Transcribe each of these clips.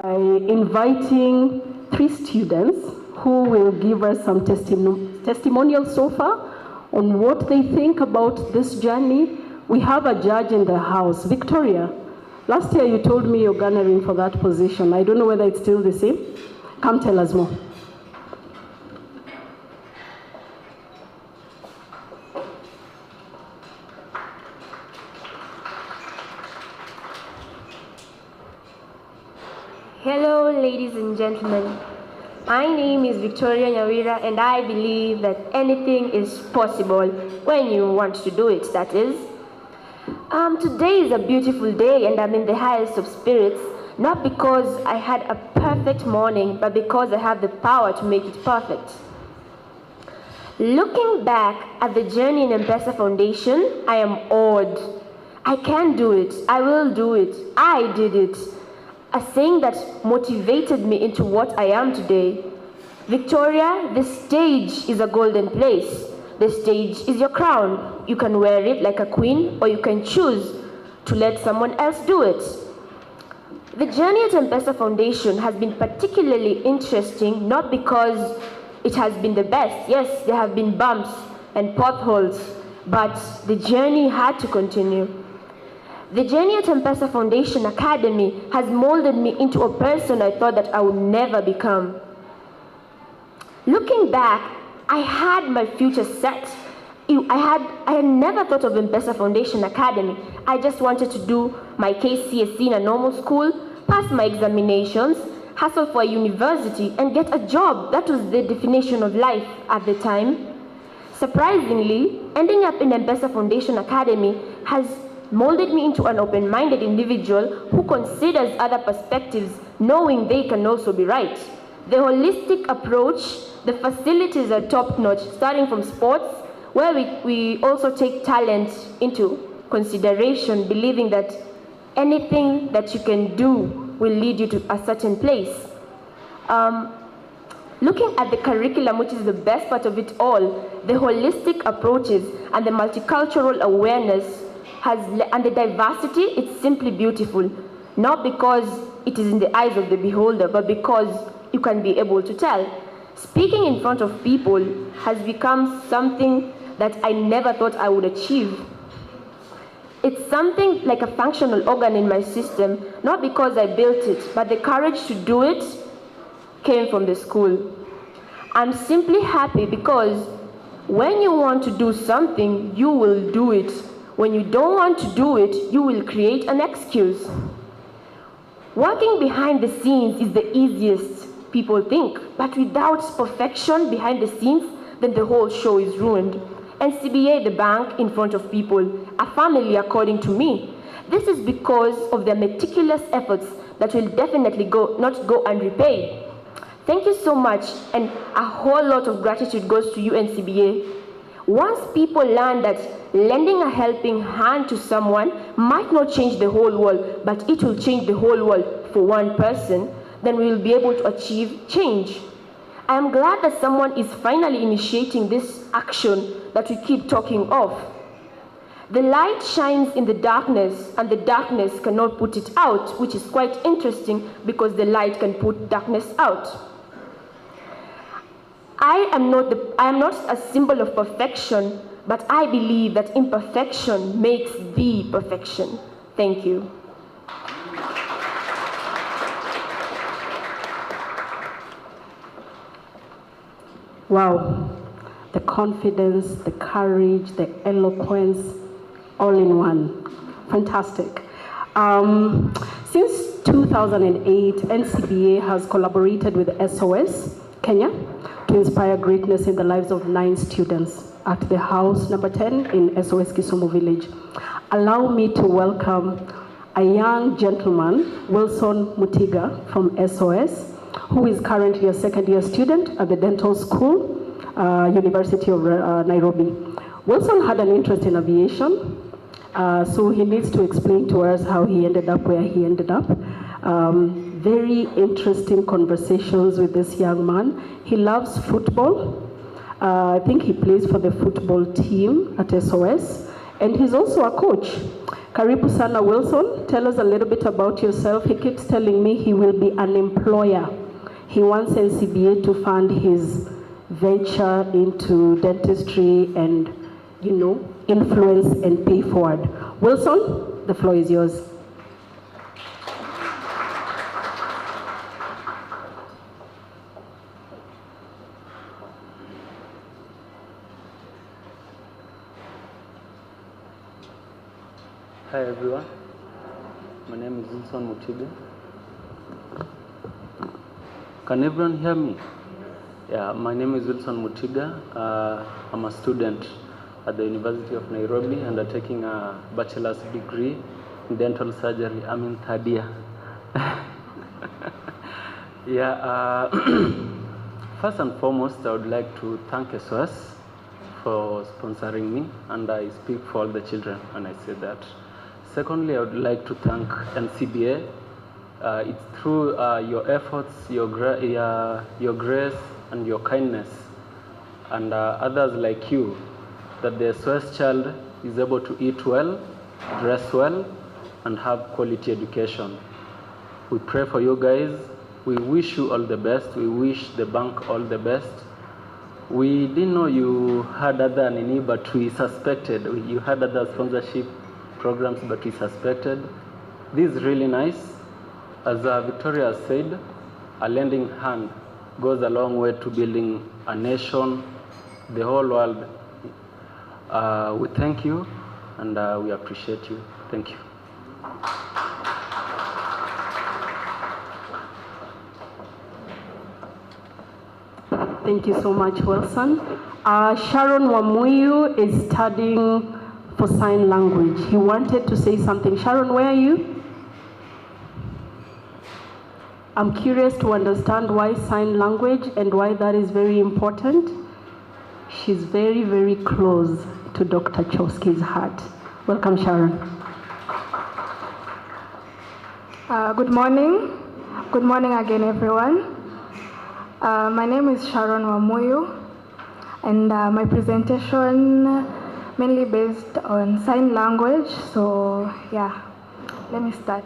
by inviting 3 students who will give us some testimonials so far on what they think about this journey. We have a judge in the house. Victoria, last year you told me you're garnering for that position. I don't know whether it's still the same. Come tell us more. Hello, ladies and gentlemen. My name is Victoria Nyawira, and I believe that anything is possible when you want to do it, that is. Today is a beautiful day, and I'm in the highest of spirits, not because I had a perfect morning, but because I have the power to make it perfect. Looking back at the journey in Ncba Foundation, I am awed. I can do it. I will do it. I did it. A saying that motivated me into what I am today. Victoria, the stage is a golden place. The stage is your crown. You can wear it like a queen, or you can choose to let someone else do it. The journey at Ncba Foundation has been particularly interesting, not because it has been the best. Yes, there have been bumps and potholes, but the journey had to continue. The journey at Ncba Foundation Academy has molded me into a person I thought that I would never become. Looking back, I had my future set. I had never thought of Ncba Foundation Academy. I just wanted to do my KCSE in a normal school, pass my examinations, hustle for a university, and get a job. That was the definition of life at the time. Surprisingly, ending up in Ncba Foundation Academy has molded me into an open-minded individual who considers other perspectives, knowing they can also be right. The holistic approach, the facilities are top-notch, starting from sports, where we also take talent into consideration, believing that anything that you can do will lead you to a certain place. Looking at the curriculum, which is the best part of it all, the holistic approaches and the multicultural awareness and the diversity, it's simply beautiful. Not because it is in the eyes of the beholder, but because you can be able to tell. Speaking in front of people has become something that I never thought I would achieve. It's something like a functional organ in my system, not because I built it, but the courage to do it came from the school. I'm simply happy because when you want to do something, you will do it. When you don't want to do it, you will create an excuse. Working behind the scenes is the easiest, people think, but without perfection behind the scenes, then the whole show is ruined. Ncba, the bank, in front of people, a family according to me. This is because of their meticulous efforts that will definitely not go unrepaid. Thank you so much, and a whole lot of gratitude goes to you, Ncba. Once people learn that lending a helping hand to someone might not change the whole world, but it will change the whole world for one person, then we will be able to achieve change. I am glad that someone is finally initiating this action that we keep talking of. The light shines in the darkness, and the darkness cannot put it out, which is quite interesting because the light can put darkness out. I am not a symbol of perfection, but I believe that imperfection makes the perfection. Thank you. Wow, the confidence, the courage, the eloquence, all in one. Fantastic. Since 2008, Ncba has collaborated with SOS Kenya to inspire greatness in the lives of 9 students at the house number 10 in SOS Kisumu Village. Allow me to welcome a young gentleman, Wilson Mutiga from SOS, who is currently a second-year student at the dental school, University of Nairobi. Wilson had an interest in aviation, so he needs to explain to us how he ended up where he ended up. Very interesting conversations with this young man. He loves football. I think he plays for the football team at SOS, And he's also a coach. Karibu sana Wilson, tell us a little bit about yourself. He keeps telling me he will be an employer. He wants Ncba to fund his venture into dentistry and, influence and pay forward. Wilson, the floor is yours. Hi everyone, my name is Wilson Mutibe. Can everyone hear me? Yeah, my name is Wilson Mutiga. I'm a student at the University of Nairobi undertaking a bachelor's degree in dental surgery. I'm in third year. Yeah, first and foremost, I would like to thank SOS for sponsoring me, and I speak for all the children when I say that. Secondly, I would like to thank Ncba. It's through your efforts, your grace, and your kindness, and others like you, that the SOS child is able to eat well, dress well, and have quality education. We pray for you guys. We wish you all the best. We wish the bank all the best. We didn't know you had other Ncba, but we suspected. You had other sponsorship programs, but we suspected. This is really nice. As Victoria said, a lending hand goes a long way to building a nation, the whole world. We thank you, and we appreciate you. Thank you. Thank you so much, Wilson. Sharon Wamuyu is studying for sign language. He wanted to say something. Sharon, where are you? I'm curious to understand why sign language and why that is very important. She's very, very close to Dr. Chowski's heart. Welcome, Sharon. Good morning. Good morning again, everyone. My name is Sharon Wamuyu, and my presentation mainly based on sign language. So yeah, let me start.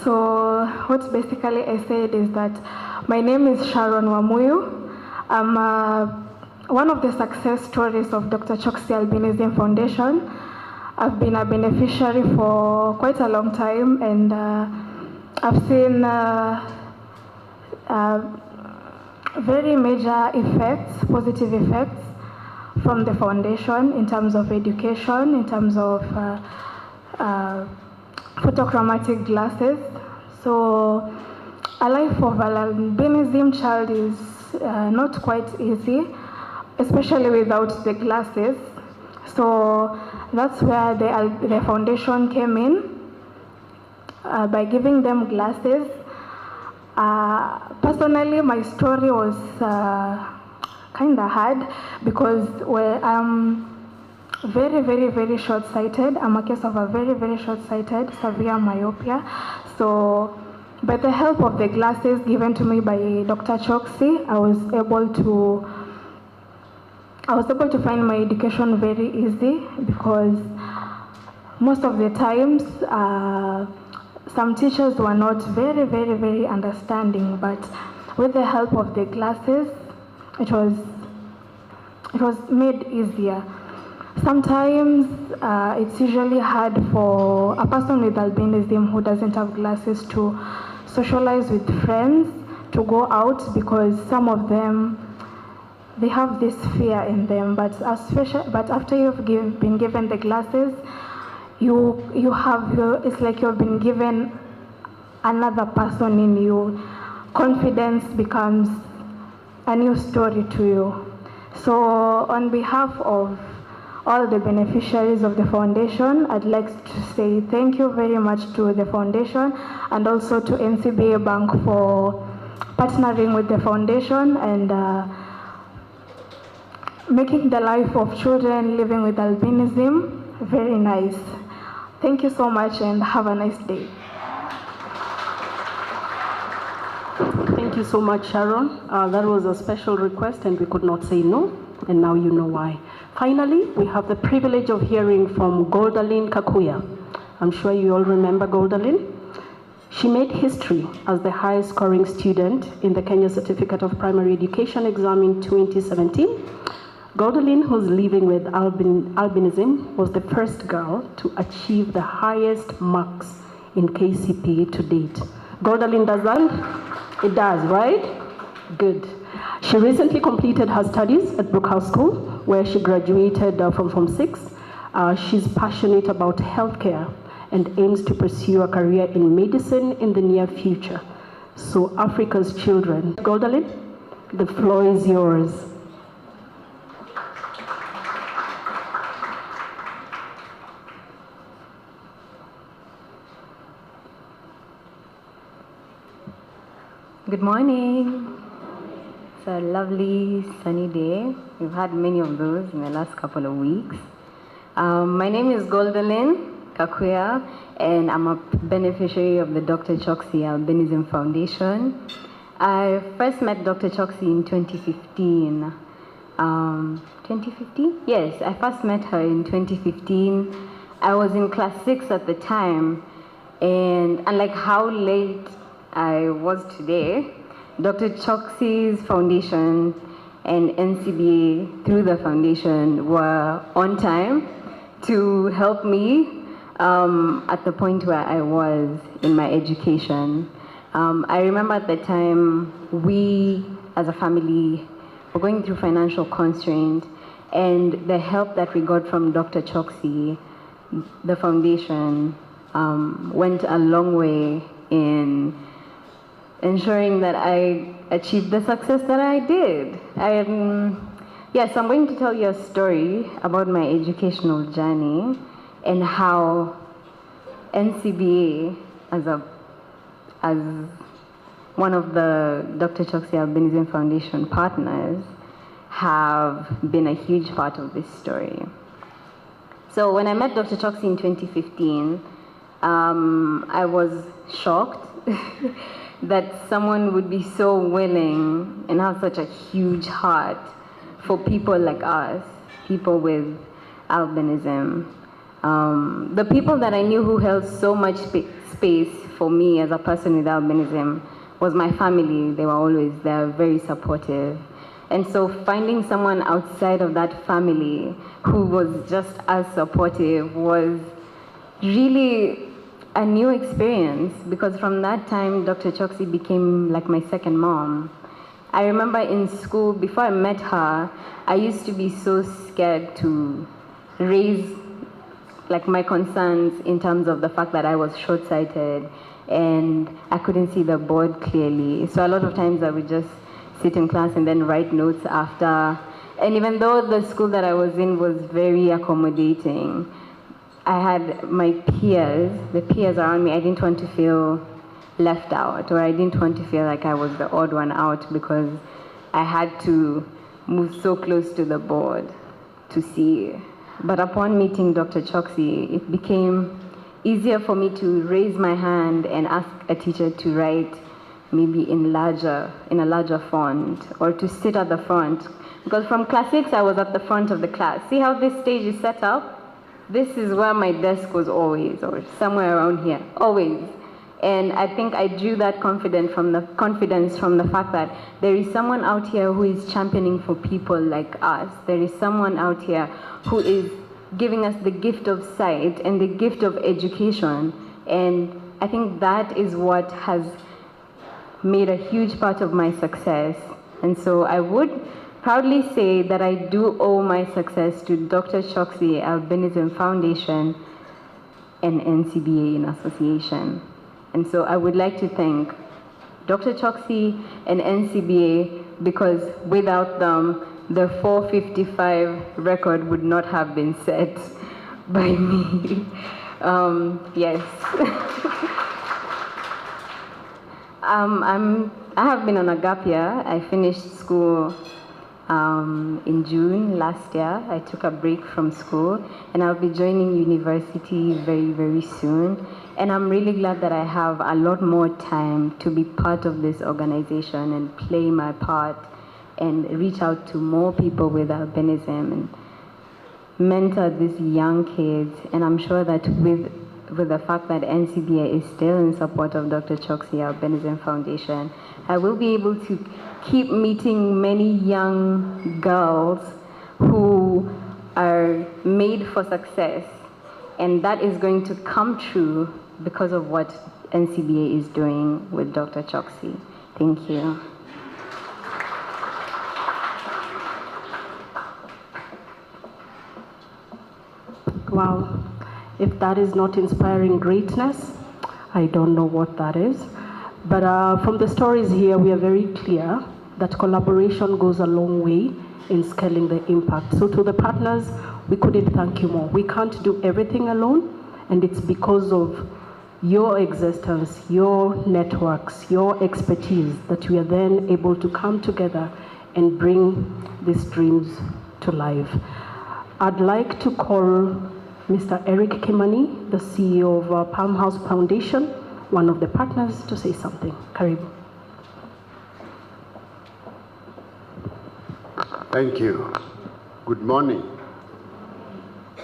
So what basically I said is that my name is Sharon Wamuyu. I'm one of the success stories of Dr. Chokshi Albinism Foundation. I've been a beneficiary for quite a long time, and I've seen very major effects, positive effects from the foundation in terms of education, in terms of photochromatic glasses. So a life of an albinism child is not quite easy, especially without the glasses. So that's where the foundation came in by giving them glasses. Personally, my story was kind of hard because very, very, very short-sighted. I'm a case of a very, very short-sighted, severe myopia. So, by the help of the glasses given to me by Dr. Choksi, I was able to find my education very easy, because most of the times some teachers were not very, very, very understanding, but with the help of the glasses, it was made easier. Sometimes it's usually hard for a person with albinism who doesn't have glasses to socialize with friends, to go out, because some of them, they have this fear in them. But after you've been given the glasses, it's like you've been given another person in you. Confidence becomes a new story to you. So on behalf of all the beneficiaries of the foundation, I'd like to say thank you very much to the foundation, and also to Ncba Bank for partnering with the foundation and making the life of children living with albinism very nice. Thank you so much and have a nice day. Thank you so much, Sharon. That was a special request and we could not say no, and now you know why. Finally, we have the privilege of hearing from Goldalyn Kakuya. I'm sure you all remember Goldalyn. She made history as the highest scoring student in the Kenya Certificate of Primary Education exam in 2017. Goldalyn, who's living with albinism, was the first girl to achieve the highest marks in KCPE to date. Goldalyn does that? It does, right? Good. She recently completed her studies at Brookhouse School, where she graduated from Form 6. She's passionate about healthcare and aims to pursue a career in medicine in the near future. So Africa's children. Goldalyn, the floor is yours. Good morning. It's a lovely sunny day. We've had many of those in the last couple of weeks. My name is Goldalyn Kakuya, and I'm a beneficiary of the Dr. Choksi Albinism Foundation. I first met Dr. Choksi in 2015. 2015? Yes, I first met her in 2015. I was in class 6 at the time, and unlike how late I was today, Dr. Choksi's foundation and Ncba through the foundation were on time to help me at the point where I was in my education. I remember at the time we as a family were going through financial constraint, and the help that we got from Dr. Choksi, the foundation, went a long way in ensuring that I achieved the success that I did. Yes, I'm going to tell you a story about my educational journey and how Ncba, as one of the Dr. Choksi Albinism Foundation partners, have been a huge part of this story. So when I met Dr. Choksi in 2015, I was shocked that someone would be so willing and have such a huge heart for people like us, people with albinism. The people that I knew who held so much space for me as a person with albinism was my family. They were always there, very supportive. And so finding someone outside of that family who was just as supportive was really a new experience, because from that time, Dr. Choksi became like my second mom. I remember in school, before I met her, I used to be so scared to raise like my concerns in terms of the fact that I was short-sighted and I couldn't see the board clearly. So a lot of times I would just sit in class and then write notes after. And even though the school that I was in was very accommodating, I had my peers, the peers around me, I didn't want to feel left out, or I didn't want to feel like I was the odd one out because I had to move so close to the board to see But upon meeting Dr. Choksi, it became easier for me to raise my hand and ask a teacher to write maybe in a larger font, or to sit at the front. Because from class 6, I was at the front of the class. See how this stage is set up? This is where my desk was always, or somewhere around here, always. And I think I drew that confidence from the fact that there is someone out here who is championing for people like us. There is someone out here who is giving us the gift of sight and the gift of education. And I think that is what has made a huge part of my success. And so I would proudly say that I do owe my success to Dr. Choksi Albinism Foundation and Ncba in association. And so I would like to thank Dr. Choksi and Ncba, because without them, the 455 record would not have been set by me. Yes. I have been on a gap year. I finished school in June last year. I took a break from school, and I'll be joining university very, very soon. And I'm really glad that I have a lot more time to be part of this organization and play my part and reach out to more people with albinism and mentor these young kids. And I'm sure that with the fact that Ncba is still in support of Dr. Choksi Albinism Foundation, I will be able to keep meeting many young girls who are made for success. And that is going to come true because of what Ncba is doing with Dr. Choksi. Thank you. Wow. If that is not inspiring greatness, I don't know what that is. But from the stories here, we are very clear that collaboration goes a long way in scaling the impact. So to the partners, we couldn't thank you more. We can't do everything alone, and it's because of your existence, your networks, your expertise that we are then able to come together and bring these dreams to life. I'd like to call Mr. Eric Kimani, the CEO of Palm House Foundation, one of the partners, to say something. Karibu. Thank you. Good morning.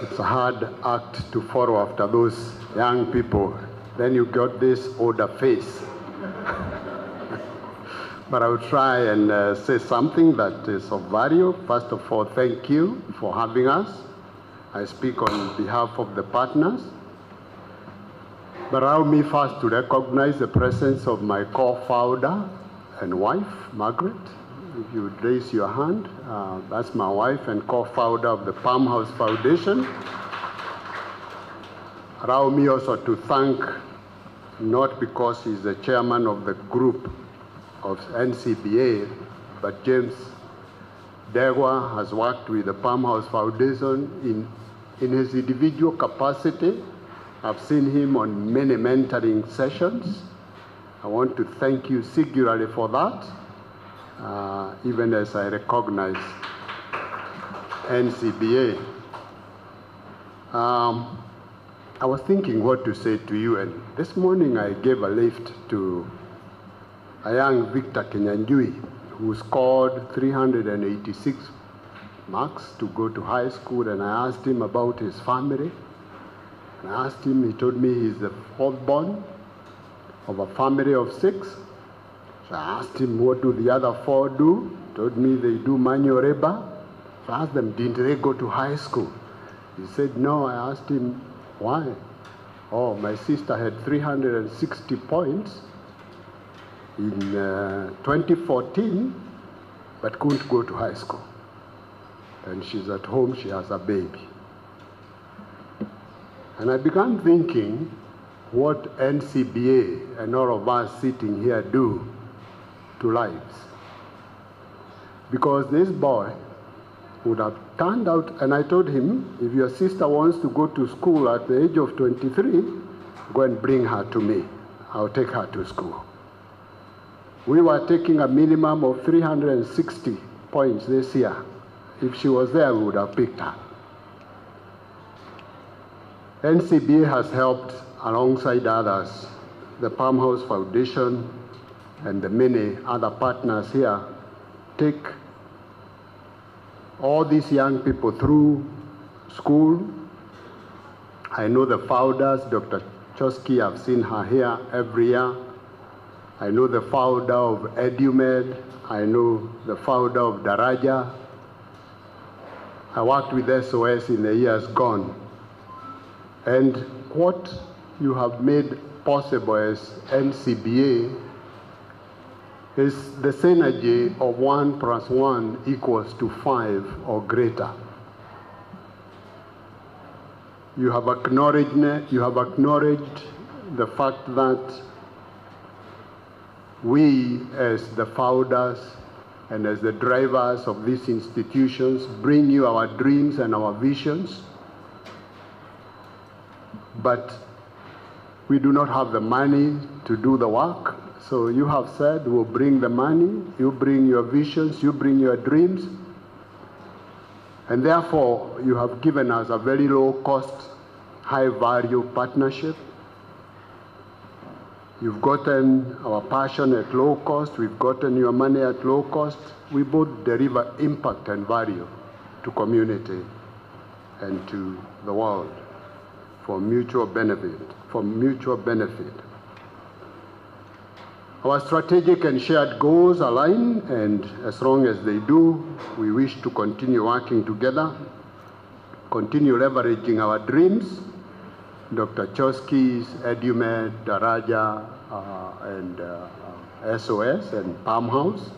It's a hard act to follow after those young people. Then you got this older face. But I will try and say something that is of value. First of all, thank you for having us. I speak on behalf of the partners. But allow me first to recognize the presence of my co-founder and wife, Margaret. If you would raise your hand, that's my wife and co-founder of the Palm House Foundation. Allow me also to thank, not because he's the chairman of the group of Ncba, but James Degwa has worked with the Palm House Foundation in his individual capacity. I've seen him on many mentoring sessions. I want to thank you singularly for that, even as I recognize Ncba. I was thinking what to say to you, and this morning I gave a lift to a young Victor Kenyanjui who scored 386 marks to go to high school, and I asked him about his family. And I asked him, he told me he's the fourth born of a family of 6. So I asked him, what do the other 4 do? He told me they do manual labor. So I asked them, didn't they go to high school? He said, no. I asked him, why? Oh, my sister had 360 points in 2014, but couldn't go to high school. And she's at home, she has a baby. And I began thinking what Ncba and all of us sitting here do to lives. Because this boy would have turned out, and I told him, if your sister wants to go to school at the age of 23, go and bring her to me. I'll take her to school. We were taking a minimum of 360 points this year. If she was there, we would have picked her. Ncba has helped, alongside others, the Palm House Foundation and the many other partners here, take all these young people through school. I know the founders, Dr. Chosky, I've seen her here every year. I know the founder of EduMed. I know the founder of Daraja. I worked with SOS in the years gone. And what you have made possible as Ncba is the synergy of 1 + 1 = 5 or greater. You have acknowledged the fact that we, as the founders and as the drivers of these institutions, bring you our dreams and our visions, but we do not have the money to do the work. So you have said, we'll bring the money, you bring your visions, you bring your dreams, and therefore you have given us a very low cost, high value partnership. You've gotten our passion at low cost, we've gotten your money at low cost. We both deliver impact and value to community and to the world for mutual benefit, Our strategic and shared goals align, and as long as they do, we wish to continue working together, continue leveraging our dreams, Dr. Chosky's, EduMed, Daraja, and SOS and Palm House.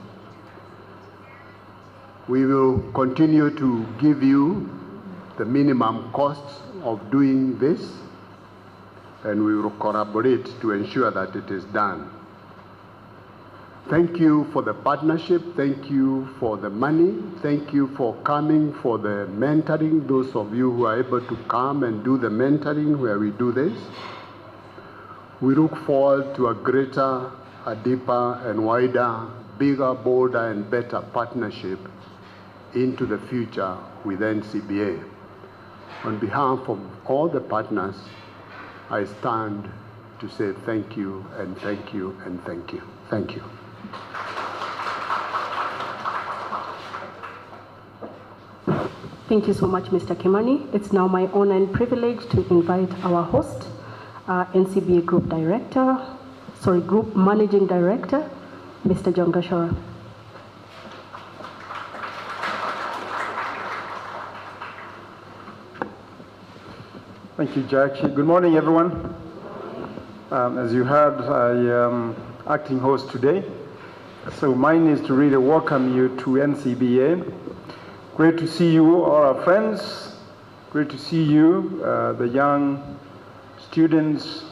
We will continue to give you the minimum costs of doing this, and we will collaborate to ensure that it is done. Thank you for the partnership. Thank you for the money. Thank you for coming for the mentoring, those of you who are able to come and do the mentoring where we do this. We look forward to a greater, a deeper and wider, bigger, bolder and better partnership into the future with Ncba. On behalf of all the partners, I stand to say thank you and thank you and thank you. Thank you. Thank you so much, Mr. Kimani. It's now my honor and privilege to invite our host, Ncba Group Managing Director, Mr. John Gashora. Thank you, Jackie. Good morning, everyone. As you heard, I am acting host today. So mine is to really welcome you to Ncba. Great to see you, all our friends. Great to see you, the young students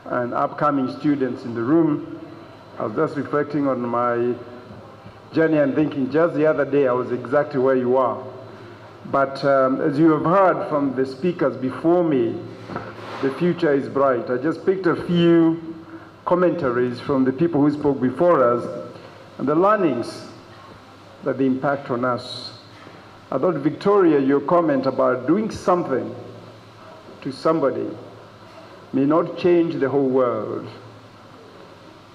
and upcoming students in the room. I was just reflecting on my journey and thinking just the other day I was exactly where you are. But as you have heard from the speakers before me, the future is bright. I just picked a few commentaries from the people who spoke before us and the learnings that they impact on us. I thought, Victoria, your comment about doing something to somebody may not change the whole world,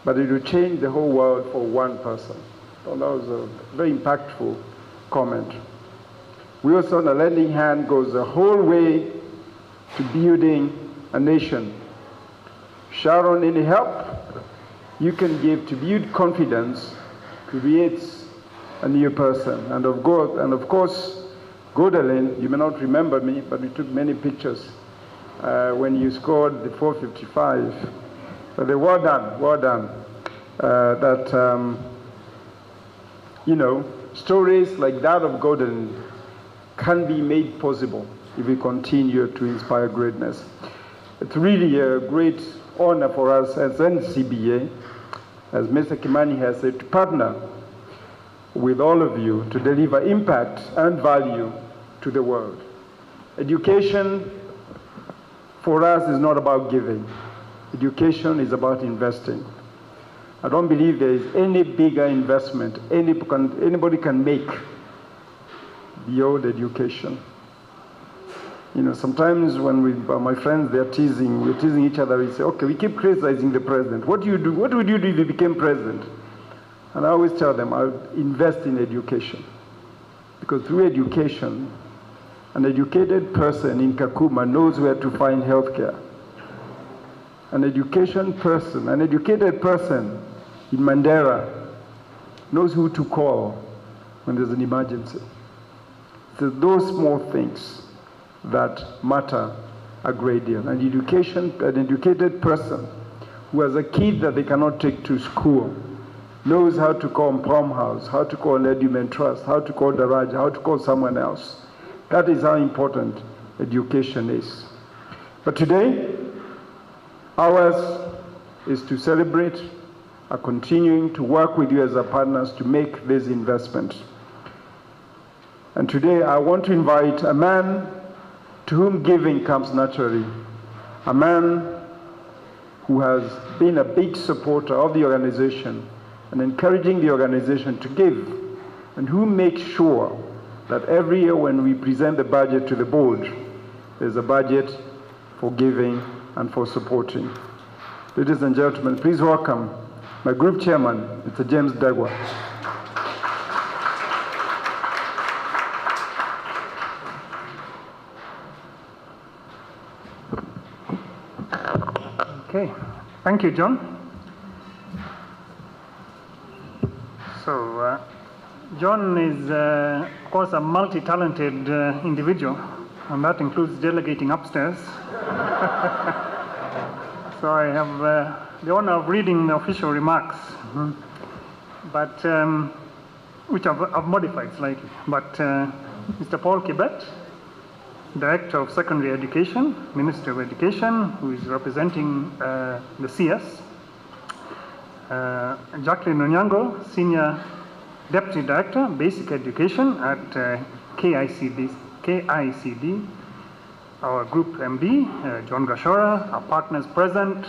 but it will change the whole world for one person. So that was a very impactful comment. We also, on a lending hand, goes the whole way to building a nation. Sharon, any help you can give to build confidence creates a new person. And of course, Gwendoline, you may not remember me, but we took many pictures when you scored the 455. But well done. Stories like that of Gordon can be made possible if we continue to inspire greatness. It's really a great honor for us as Ncba, as Mr. Kimani has said, to partner with all of you to deliver impact and value to the world. Education for us is not about giving. Education is about investing. I don't believe there is any bigger investment anybody can make beyond education. You know, sometimes when my friends, we're teasing each other, we say, okay, we keep criticizing the president. What do you do? What would you do if you became president? And I always tell them, I would invest in education. Because through education, an educated person in Kakuma knows where to find healthcare. An educated person in Mandera knows who to call when there's an emergency. So those small things that matter a great deal. An educated person who has a kid that they cannot take to school knows how to call Prom House, how to call Edument Trust, how to call Daraja, how to call someone else. That is how important education is. But today, ours is to celebrate continuing to work with you as our partners to make this investment. And today I want to invite a man to whom giving comes naturally, a man who has been a big supporter of the organization and encouraging the organization to give, and who makes sure that every year when we present the budget to the board, there's a budget for giving and for supporting. Ladies and gentlemen, please welcome my group chairman, Mr. James Dagwa. Okay, thank you, John. So, John is, of course, a multi-talented individual, and that includes delegating upstairs. So I have the honor of reading the official remarks, but which I've modified slightly. But Mr. Paul Kibet, Director of Secondary Education, Ministry of Education, who is representing the CS. Jacqueline Onyango, Senior Deputy Director, Basic Education at KICD, our Group MD, John Gashora, our partners present,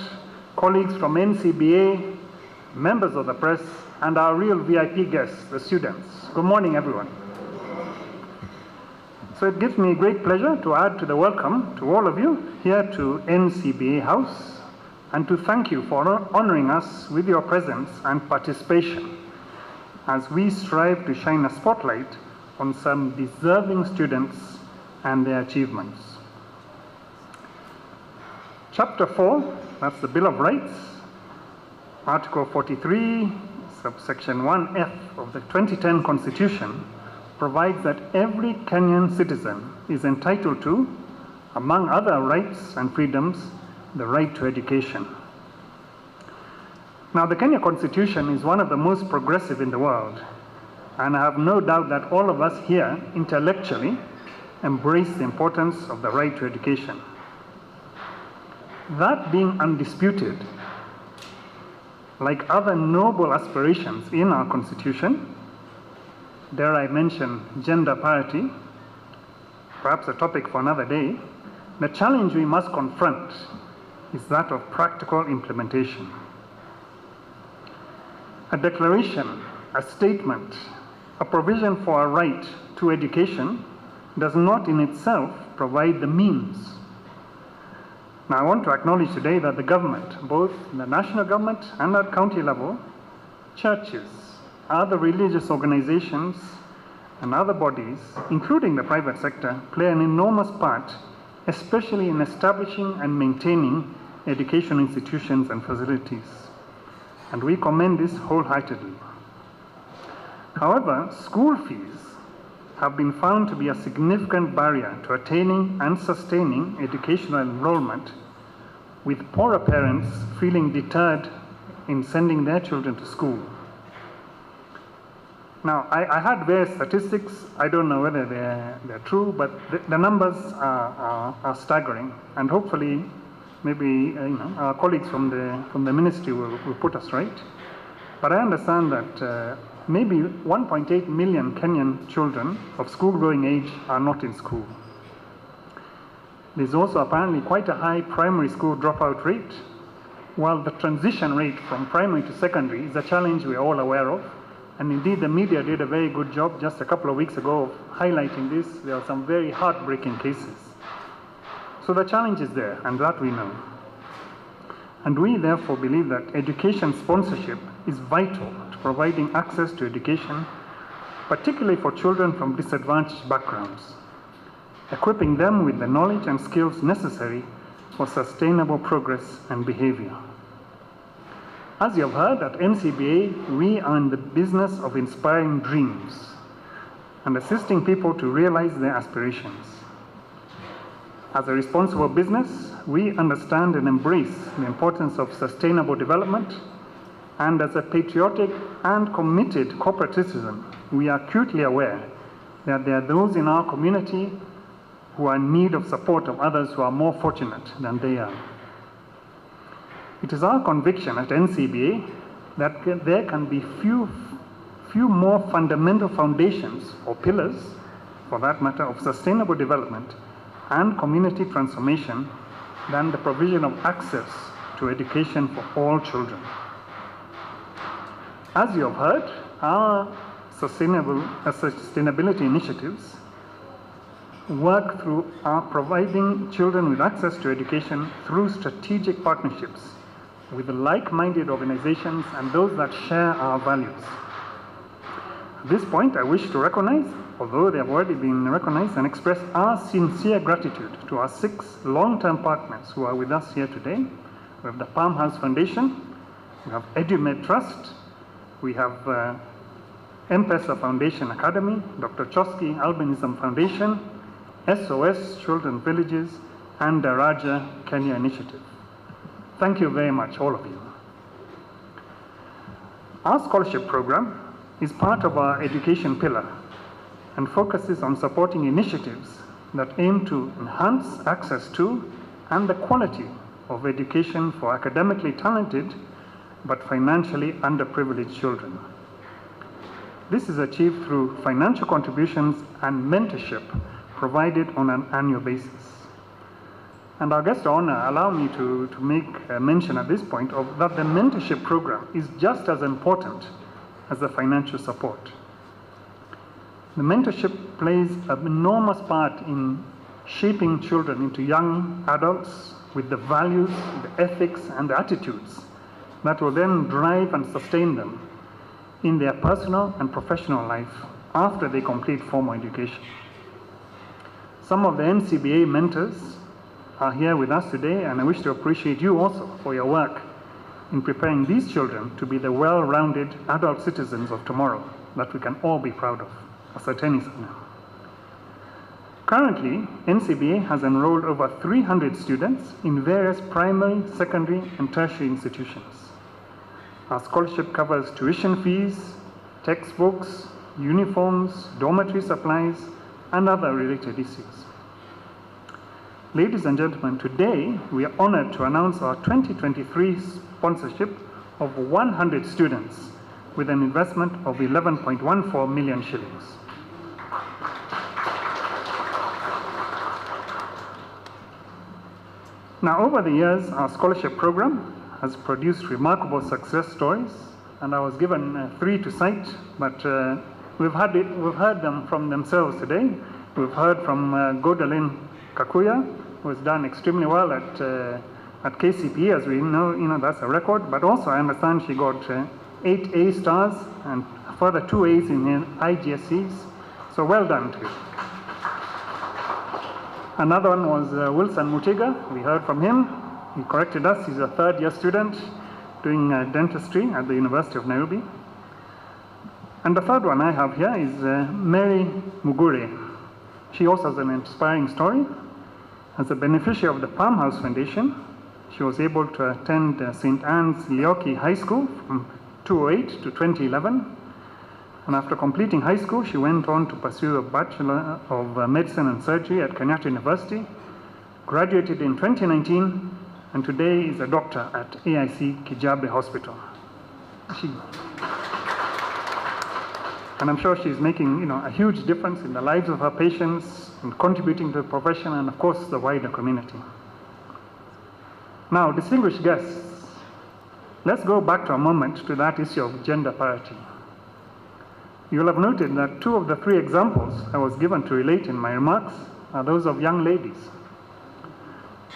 colleagues from Ncba, members of the press, and our real VIP guests, the students. Good morning, everyone. So it gives me great pleasure to add to the welcome to all of you here to Ncba House, and to thank you for honoring us with your presence and participation as we strive to shine a spotlight on some deserving students and their achievements. Chapter 4, that's the Bill of Rights, Article 43, subsection 1F of the 2010 Constitution provides that every Kenyan citizen is entitled to, among other rights and freedoms, the right to education. Now, the Kenya Constitution is one of the most progressive in the world, and I have no doubt that all of us here intellectually embrace the importance of the right to education. That being undisputed, like other noble aspirations in our Constitution, dare I mention gender parity, perhaps a topic for another day, the challenge we must confront is that of practical implementation. A declaration, a statement, a provision for a right to education does not in itself provide the means. Now, I want to acknowledge today that the government, both the national government and at county level, churches, other religious organizations, and other bodies, including the private sector, play an enormous part, especially in establishing and maintaining education institutions and facilities. And we commend this wholeheartedly. However, school fees have been found to be a significant barrier to attaining and sustaining educational enrollment, with poorer parents feeling deterred in sending their children to school. Now, I had various statistics. I don't know whether they're true, but the numbers are staggering, and hopefully maybe our colleagues from the ministry will put us right. But I understand that maybe 1.8 million Kenyan children of school-going age are not in school. There's also apparently quite a high primary school dropout rate, while the transition rate from primary to secondary is a challenge we're all aware of. And indeed, the media did a very good job just a couple of weeks ago of highlighting this. There are some very heartbreaking cases. So the challenge is there, and that we know. And we therefore believe that education sponsorship is vital to providing access to education, particularly for children from disadvantaged backgrounds, equipping them with the knowledge and skills necessary for sustainable progress and behavior. As you have heard, at Ncba, we are in the business of inspiring dreams and assisting people to realize their aspirations. As a responsible business, we understand and embrace the importance of sustainable development, and as a patriotic and committed corporate citizen, we are acutely aware that there are those in our community who are in need of support of others who are more fortunate than they are. It is our conviction at Ncba that there can be few more fundamental foundations or pillars, for that matter, of sustainable development and community transformation than the provision of access to education for all children. As you have heard, our sustainability initiatives work through providing children with access to education through strategic partnerships with like-minded organizations and those that share our values. At this point, I wish to recognize, although they have already been recognized, and express our sincere gratitude to our 6 long-term partners who are with us here today. We have the Palm House Foundation, we have EduMed Trust, we have M-Pesa Foundation Academy, Dr. Chosky Albinism Foundation, SOS Children Villages, and the Raja Kenya Initiative. Thank you very much, all of you. Our scholarship program is part of our education pillar and focuses on supporting initiatives that aim to enhance access to and the quality of education for academically talented but financially underprivileged children. This is achieved through financial contributions and mentorship provided on an annual basis. And our guest of honor allow me to make a mention at this point of that the mentorship program is just as important as the financial support. The mentorship plays an enormous part in shaping children into young adults with the values, the ethics, and the attitudes that will then drive and sustain them in their personal and professional life after they complete formal education. Some of the Ncba mentors are here with us today, and I wish to appreciate you also for your work in preparing these children to be the well-rounded adult citizens of tomorrow that we can all be proud of. Asanteni sana. Currently, Ncba has enrolled over 300 students in various primary, secondary, and tertiary institutions. Our scholarship covers tuition fees, textbooks, uniforms, dormitory supplies, and other related issues. Ladies and gentlemen, today we are honored to announce our 2023 sponsorship of 100 students with an investment of 11.14 million shillings. Now, over the years, our scholarship program has produced remarkable success stories, and I was given 3 to cite, but we've heard them from themselves today. We've heard from Godalyn Kakuya, who has done extremely well at KCPE, as we know, that's a record, but also I understand she got 8 A stars and further 2 A's in IGCSEs, so well done to you. Another one was Wilson Mutiga. We heard from him. He corrected us. He's a third-year student doing dentistry at the University of Nairobi. And the third one I have here is Mary Mugure. She also has an inspiring story. As a beneficiary of the Palm House Foundation, she was able to attend St. Anne's Leoki High School from 2008 to 2011. And after completing high school, she went on to pursue a Bachelor of Medicine and Surgery at Kenyatta University, graduated in 2019, and today is a doctor at AIC Kijabe Hospital. And I'm sure she's making a huge difference in the lives of her patients and contributing to the profession and, of course, the wider community. Now, distinguished guests, let's go back to a moment to that issue of gender parity. You will have noted that 2 of the 3 examples I was given to relate in my remarks are those of young ladies.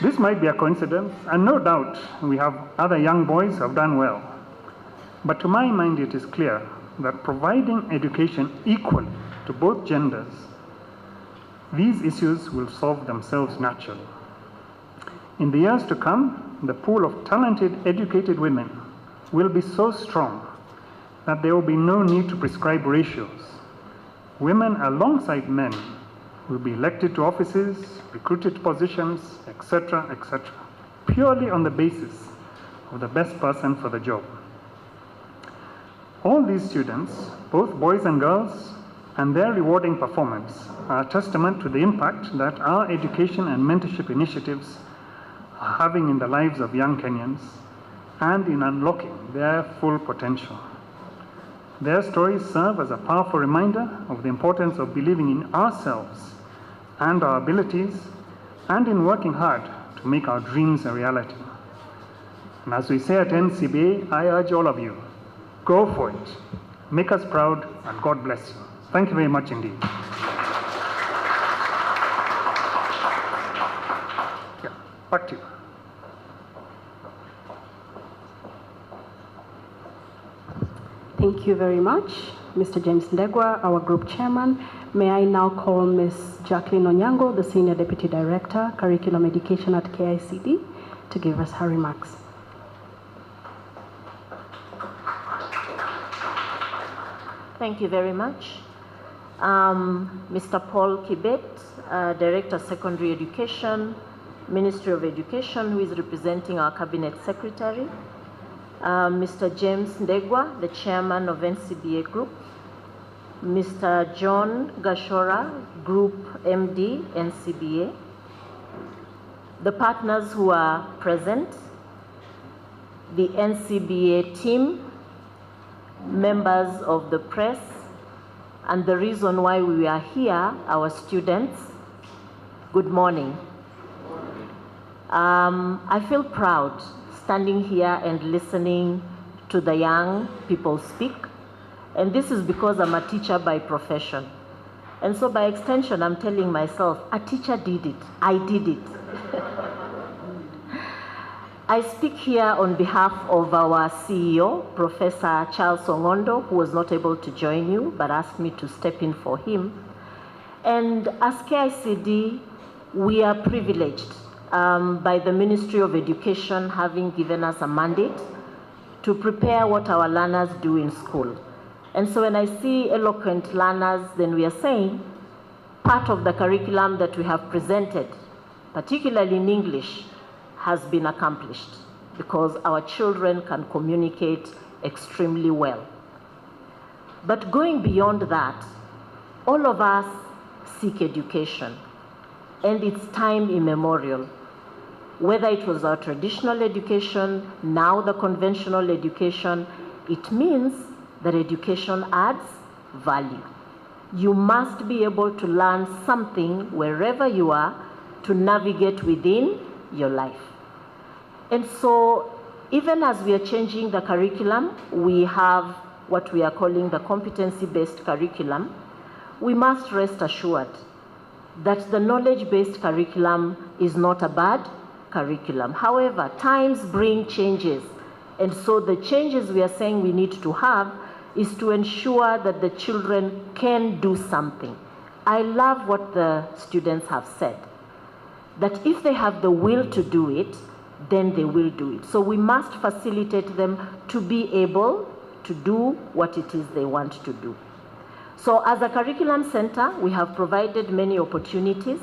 This might be a coincidence, and no doubt we have other young boys who have done well. But to my mind, it is clear that providing education equally to both genders, these issues will solve themselves naturally. In the years to come, the pool of talented, educated women will be so strong that there will be no need to prescribe ratios. Women alongside men will be elected to offices, recruited to positions, etc., purely on the basis of the best person for the job. All these students, both boys and girls, and their rewarding performance are a testament to the impact that our education and mentorship initiatives are having in the lives of young Kenyans and in unlocking their full potential. Their stories serve as a powerful reminder of the importance of believing in ourselves and our abilities, and in working hard to make our dreams a reality. And as we say at Ncba, I urge all of you, go for it. Make us proud, and God bless you. Thank you very much indeed. Yeah, back to you. Thank you very much, Mr. James Ndegwa, our group chairman. May I now call Ms. Jacqueline Onyango, the Senior Deputy Director, Curriculum Education at KICD, to give us her remarks. Thank you very much. Mr. Paul Kibet, Director Secondary Education, Ministry of Education, who is representing our Cabinet Secretary. Mr. James Ndegwa, the Chairman of Ncba Group. Mr. John Gashora, Group MD, Ncba. The partners who are present, the Ncba team, members of the press, and the reason why we are here, our students. Good morning. I feel proud standing here and listening to the young people speak. And this is because I'm a teacher by profession. And so by extension, I'm telling myself, a teacher did it. I did it. I speak here on behalf of our CEO, Professor Charles Ongondo, who was not able to join you, but asked me to step in for him. And as KICD, we are privileged by the Ministry of Education having given us a mandate to prepare what our learners do in school. And so when I see eloquent learners, then we are saying part of the curriculum that we have presented, particularly in English, has been accomplished because our children can communicate extremely well. But going beyond that, all of us seek education, and it's time immemorial. Whether it was our traditional education, now the conventional education, it means that education adds value. You must be able to learn something wherever you are to navigate within your life. And so even as we are changing the curriculum, we have what we are calling the competency-based curriculum. We must rest assured that the knowledge-based curriculum is not a bad curriculum. However, times bring changes. And so the changes we are saying we need to have is to ensure that the children can do something. I love what the students have said, that if they have the will to do it, then they will do it. So we must facilitate them to be able to do what it is they want to do. So as a curriculum center, we have provided many opportunities.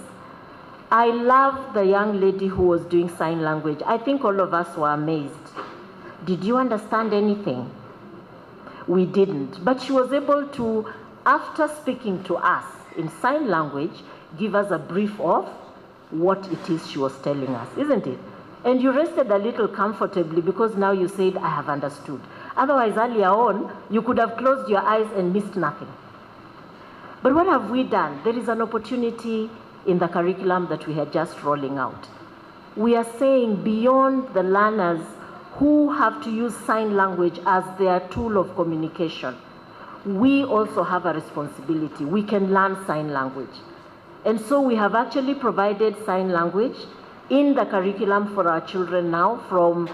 I love the young lady who was doing sign language. I think all of us were amazed. Did you understand anything? We didn't. But she was able to, after speaking to us in sign language, give us a brief of what it is she was telling us, isn't it? And you rested a little comfortably because now you said, I have understood. Otherwise, earlier on, you could have closed your eyes and missed nothing. But what have we done? There is an opportunity in the curriculum that we are just rolling out. We are saying beyond the learners who have to use sign language as their tool of communication, we also have a responsibility. We can learn sign language. And so we have actually provided sign language in the curriculum for our children now from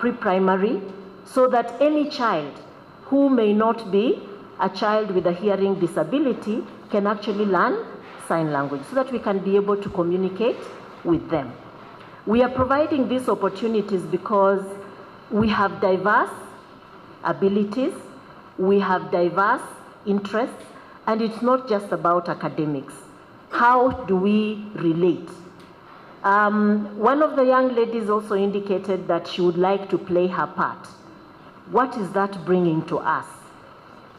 pre-primary, so that any child who may not be a child with a hearing disability can actually learn sign language so that we can be able to communicate with them. We are providing these opportunities because we have diverse abilities, we have diverse interests, and it's not just about academics. How do we relate? One of the young ladies also indicated that she would like to play her part. What is that bringing to us?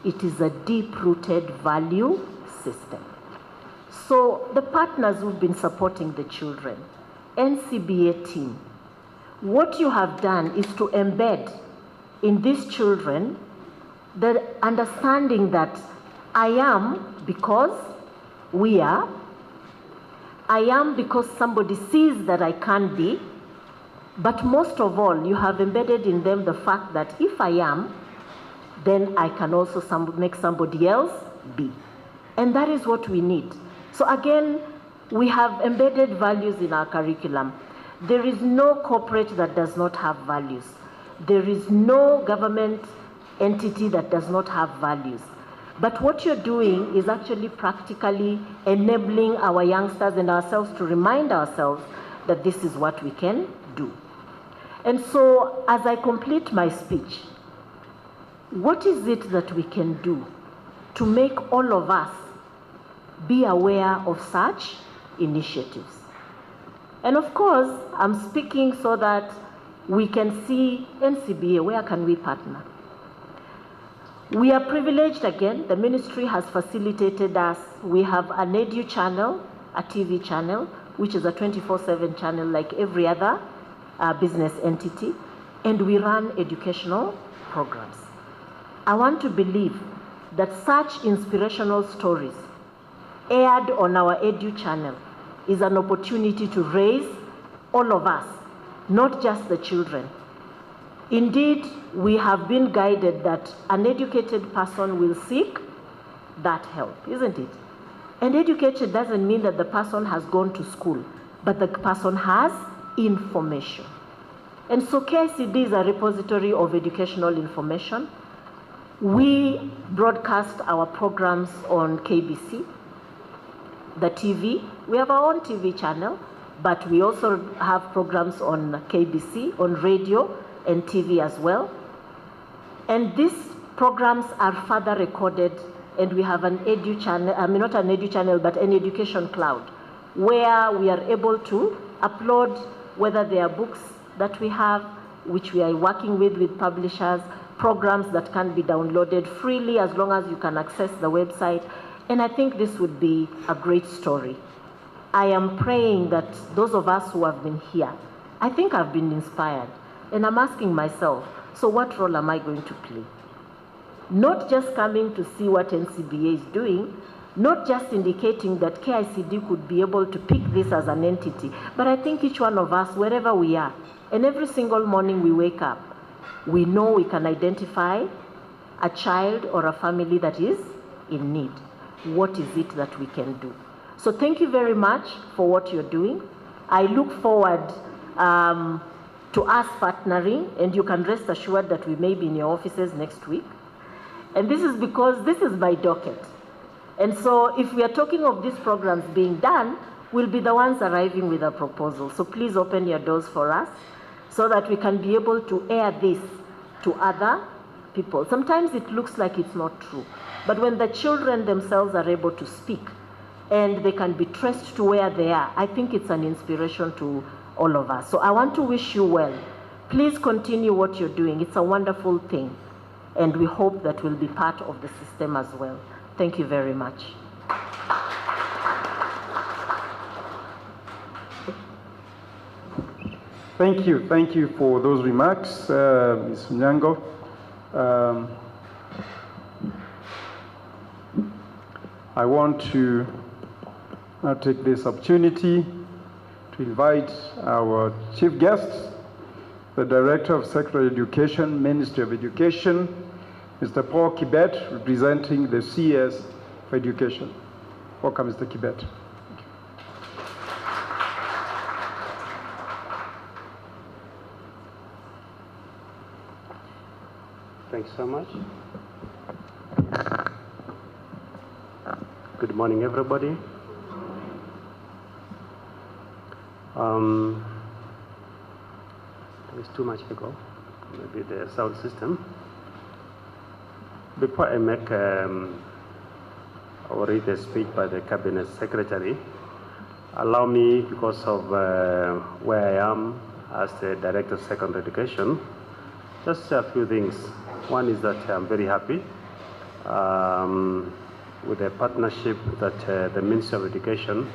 It is a deep-rooted value system. So the partners who've been supporting the children, Ncba team, what you have done is to embed in these children the understanding that I am because we are, I am because somebody sees that I can be, but most of all, you have embedded in them the fact that if I am, then I can also make somebody else be. And that is what we need. So again, we have embedded values in our curriculum. There is no corporate that does not have values. There is no government entity that does not have values. But what you're doing is actually practically enabling our youngsters and ourselves to remind ourselves that this is what we can do. And so, as I complete my speech, what is it that we can do to make all of us be aware of such initiatives? And of course, I'm speaking so that we can see Ncba, where can we partner? We are privileged again, the ministry has facilitated us. We have an edu channel, a TV channel, which is a 24/7 channel like every other business entity, and we run educational programs. I want to believe that such inspirational stories aired on our edu channel is an opportunity to raise all of us, not just the children. Indeed, we have been guided that an educated person will seek that help, isn't it? And educated doesn't mean that the person has gone to school, but the person has information. And so KICD is a repository of educational information. We broadcast our programs on KBC, the TV. We have our own TV channel, but we also have programs on KBC, on radio and TV as well. And these programs are further recorded, and we have an edu channel, not an edu channel, but an education cloud, where we are able to upload whether they are books that we have, which we are working with publishers, programs that can be downloaded freely as long as you can access the website. And I think this would be a great story. I am praying that those of us who have been here, I think I've been inspired. And I'm asking myself, so what role am I going to play? Not just coming to see what Ncba is doing, not just indicating that KICD could be able to pick this as an entity, but I think each one of us, wherever we are, and every single morning we wake up, we know we can identify a child or a family that is in need. What is it that we can do? So thank you very much for what you're doing. I look forward to us partnering, and you can rest assured that we may be in your offices next week. And this is because this is my docket. And so if we are talking of these programs being done, we'll be the ones arriving with a proposal. So please open your doors for us so that we can be able to air this to other people. Sometimes it looks like it's not true, but when the children themselves are able to speak and they can be traced to where they are, I think it's an inspiration to all of us. So I want to wish you well. Please continue what you're doing. It's a wonderful thing, and we hope that we'll be part of the system as well. Thank you very much. Thank you for those remarks, Ms. Nyango. I want to now take this opportunity to invite our chief guest, the Director of Secondary Education, Ministry of Education, Mr. Paul Kibet, representing the CS for Education. Welcome, Mr. Kibet. Thank you so much. Good morning, everybody. There's too much echo, maybe the sound system. Before I make or read a speech by the Cabinet Secretary, allow me, because of where I am as the Director of Secondary Education, just a few things. One is that I'm very happy with the partnership that the Ministry of Education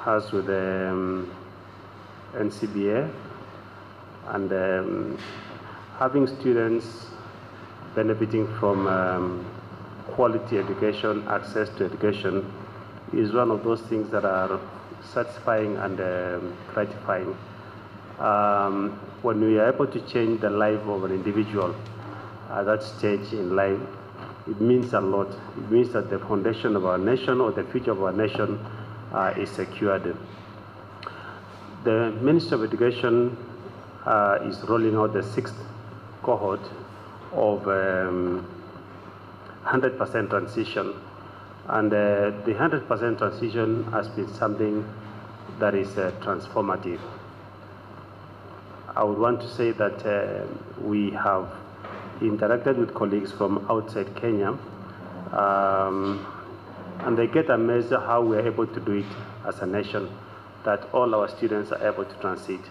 has with the Ncba, and having students benefiting from quality education, access to education, is one of those things that are satisfying and gratifying. When we are able to change the life of an individual at that stage in life, it means a lot. It means that the foundation of our nation or the future of our nation is secured. The Ministry of Education is rolling out the 6th cohort of 100% transition. And the 100% transition has been something that is transformative. I would want to say that we have interacted with colleagues from outside Kenya, and they get amazed at how we are able to do it as a nation, that all our students are able to transit.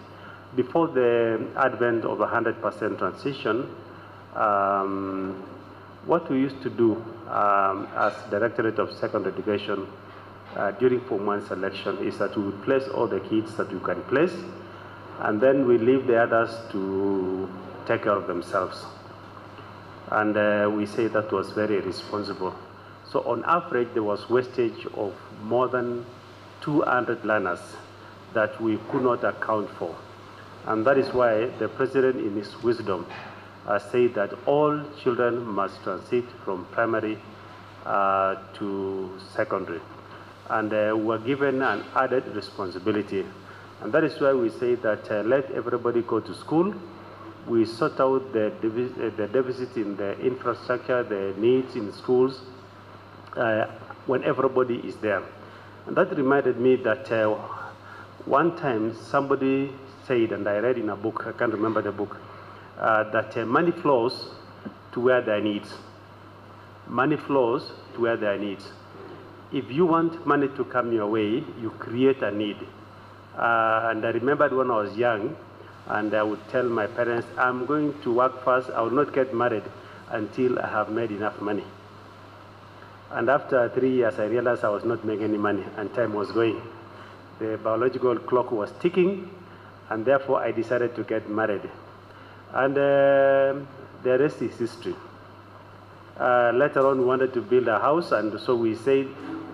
Before the advent of 100% transition, what we used to do as Directorate of Secondary Education during Form 1 selection is that we would place all the kids that we can place, and then we leave the others to take care of themselves. And we say that was very irresponsible. So on average, there was wastage of more than 200 learners that we could not account for. And that is why the President, in his wisdom, said that all children must transit from primary to secondary. And we were given an added responsibility. And that is why we say that let everybody go to school. We sort out the deficit in the infrastructure, the needs in schools, when everybody is there. And that reminded me that one time somebody said, and I read in a book, I can't remember the book, that money flows to where there are needs. Money flows to where there are needs. If you want money to come your way, you create a need. And I remembered when I was young, and I would tell my parents, I'm going to work first, I will not get married until I have made enough money. And after 3 years, I realized I was not making any money, and time was going. The biological clock was ticking, and therefore I decided to get married. And the rest is history. Later on, we wanted to build a house, and so we said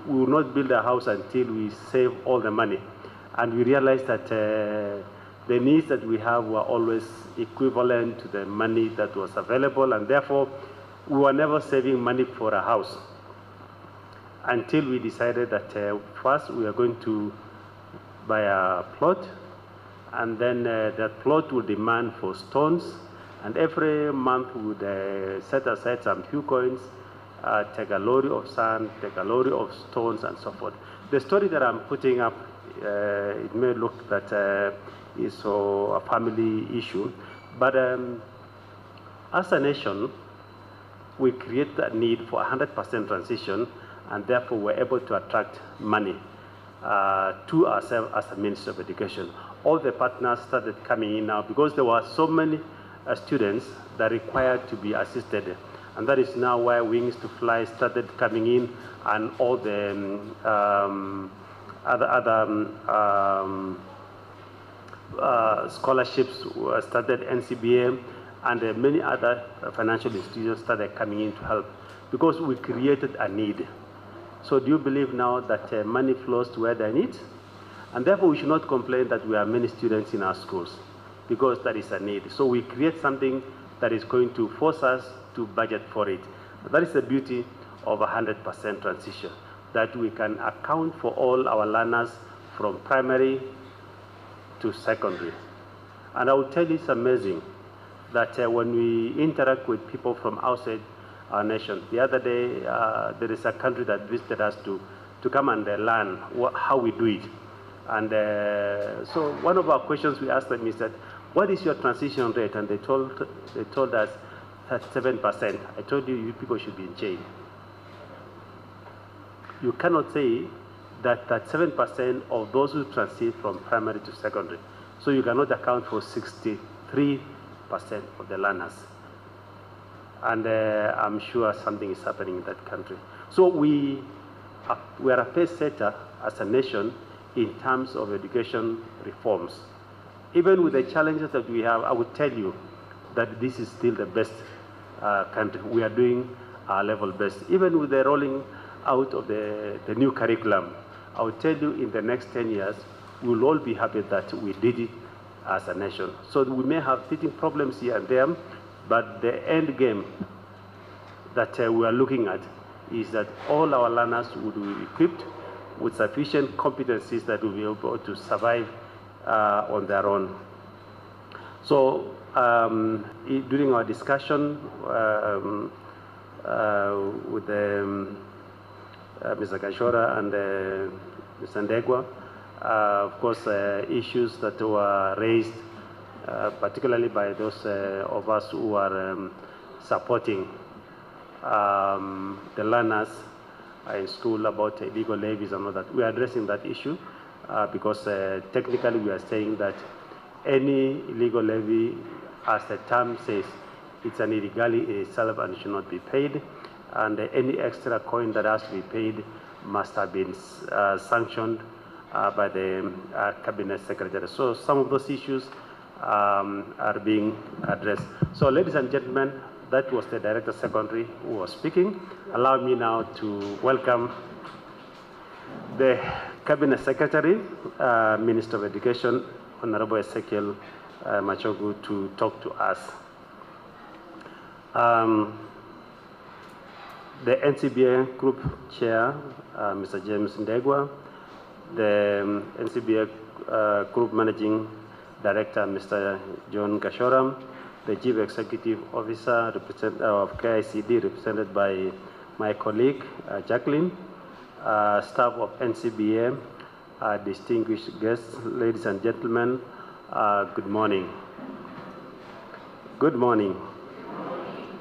we will not build a house until we save all the money. And we realized that the needs that we have were always equivalent to the money that was available, and therefore we were never saving money for a house until we decided that first we are going to buy a plot, and then that plot would demand for stones, and every month we would set aside some few coins, take a lorry of sand, take a lorry of stones, and so forth. The story that I'm putting up, it may look that is a family issue, but as a nation, we create that need for 100% transition, and therefore we're able to attract money to ourselves as a Ministry of Education. All the partners started coming in now because there were so many students that required to be assisted. And that is now why Wings to Fly started coming in, and all the scholarships started, Ncba, and many other financial institutions started coming in to help because we created a need. So do you believe now that money flows to where there are needs? And therefore we should not complain that we have many students in our schools, because that is a need. So we create something that is going to force us to budget for it. That is the beauty of 100% transition, that we can account for all our learners from primary to secondary. And I will tell you, it's amazing. that when we interact with people from outside our nation, the other day there is a country that visited us to come and learn how we do it. And so one of our questions we asked them is that, what is your transition rate? And they told us 37%. I told you, you people should be in jail. You cannot say that 7% of those who transit from primary to secondary. So you cannot account for 63% of the learners. And I'm sure something is happening in that country. So we are a pace setter as a nation in terms of education reforms. Even with the challenges that we have, I would tell you that this is still the best country. We are doing our level best. Even with the rolling out of the new curriculum, I would tell you in the next 10 years, we will all be happy that we did it as a nation. So we may have teething problems here and there, but the end game that we are looking at is that all our learners would be equipped with sufficient competencies that will be able to survive on their own. So during our discussion with Mr. Kashora and Mr. Ndegwa, of course, issues that were raised, particularly by those of us who are supporting the learners in school about illegal levies and all that. We are addressing that issue because technically we are saying that any illegal levy, as the term says, it's an illegality in itself and should not be paid, and any extra coin that has to be paid must have been sanctioned by the Cabinet Secretary. So some of those issues are being addressed. So ladies and gentlemen, that was the Director Secretary who was speaking. Allow me now to welcome the Cabinet Secretary, Minister of Education, Honorable Ezekiel Machogu, to talk to us. The Ncba Group Chair, Mr. James Ndegwa, the Ncba Group Managing Director, Mr. John Kashoram, the Chief Executive Officer of KICD, represented by my colleague, Jacqueline, staff of Ncba, distinguished guests, ladies and gentlemen, good morning. Good morning.